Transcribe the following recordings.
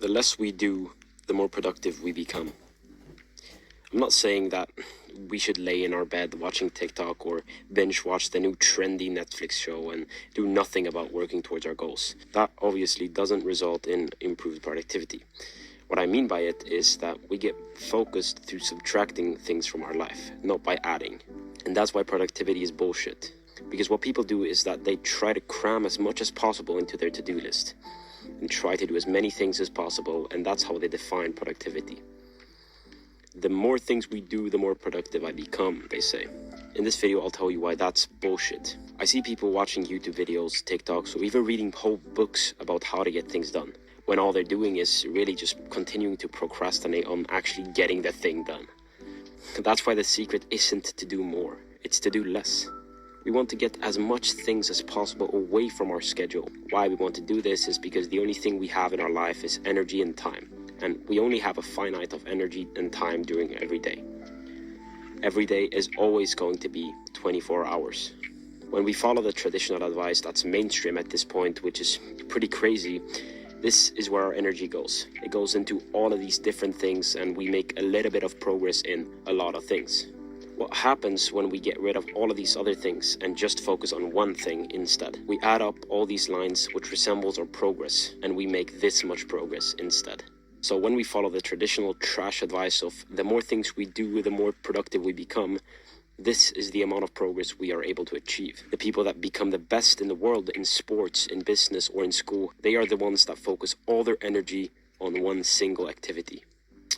The less we do, the more productive we become. I'm not saying that we should lay in our bed watching TikTok or binge watch the new trendy Netflix show and do nothing about working towards our goals. That obviously doesn't result in improved productivity. What I mean by it is that we get focused through subtracting things from our life, not by adding. And that's why productivity is bullshit. Because what people do is that they try to cram as much as possible into their to-do list and try to do as many things as possible, and that's how they define productivity. The more things we do, the more productive I become, they say. In this video, I'll tell you why that's bullshit. I see people watching YouTube videos, TikToks, or even reading whole books about how to get things done, when all they're doing is really just continuing to procrastinate on actually getting the thing done. That's why the secret isn't to do more, it's to do less. We want to get as much things as possible away from our schedule. Why we want to do this is because the only thing we have in our life is energy and time. And we only have a finite of energy and time during every day. Every day is always going to be 24 hours. When we follow the traditional advice that's mainstream at this point, which is pretty crazy, this is where our energy goes. It goes into all of these different things, and we make a little bit of progress in a lot of things. What happens when we get rid of all of these other things and just focus on one thing instead? We add up all these lines which resembles our progress, and we make this much progress instead. So when we follow the traditional trash advice of the more things we do, the more productive we become, this is the amount of progress we are able to achieve. The people that become the best in the world in sports, in business, or in school, they are the ones that focus all their energy on one single activity.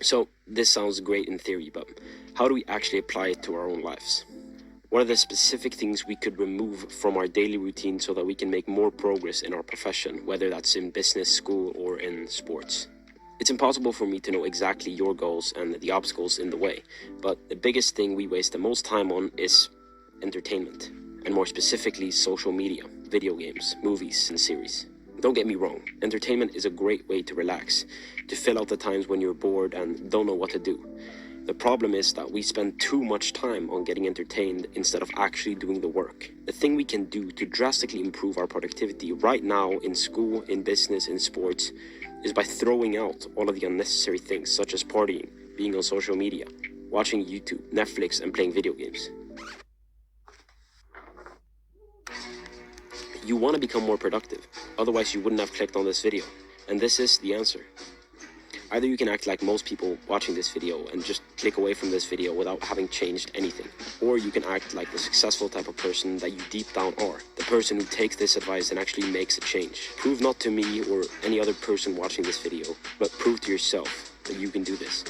So this sounds great in theory, but how do we actually apply it to our own lives? What are the specific things we could remove from our daily routine so that we can make more progress in our profession, whether that's in business, school, or in sports? It's impossible for me to know exactly your goals and the obstacles in the way, but the biggest thing we waste the most time on is entertainment, and more specifically social media, video games, movies, and series. Don't get me wrong, entertainment is a great way to relax, to fill out the times when you're bored and don't know what to do. The problem is that we spend too much time on getting entertained instead of actually doing the work. The thing we can do to drastically improve our productivity right now in school, in business, in sports, is by throwing out all of the unnecessary things such as partying, being on social media, watching YouTube, Netflix, and playing video games. You want to become more productive, otherwise you wouldn't have clicked on this video, and this is the answer. Either you can act like most people watching this video and just click away from this video without having changed anything, or you can act like the successful type of person that you deep down are, the person who takes this advice and actually makes a change. Prove not to me or any other person watching this video, but prove to yourself that you can do this.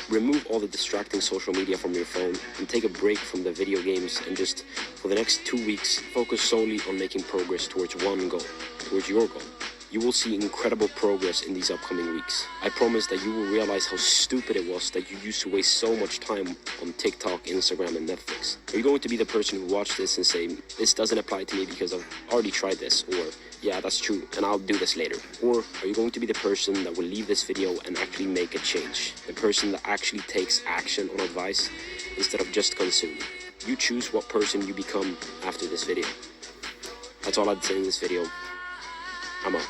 Remove all the distracting social media from your phone and take a break from the video games, and just, for the next 2 weeks, focus solely on making progress towards one goal, towards your goal. You will see incredible progress in these upcoming weeks. I promise that you will realize how stupid it was that you used to waste so much time on TikTok, Instagram, and Netflix. Are you going to be the person who watched this and say, this doesn't apply to me because I've already tried this, or yeah, that's true, and I'll do this later? Or are you going to be the person that will leave this video and actually make a change? The person that actually takes action on advice instead of just consuming? You choose what person you become after this video. That's all I'd say in this video. I'm out.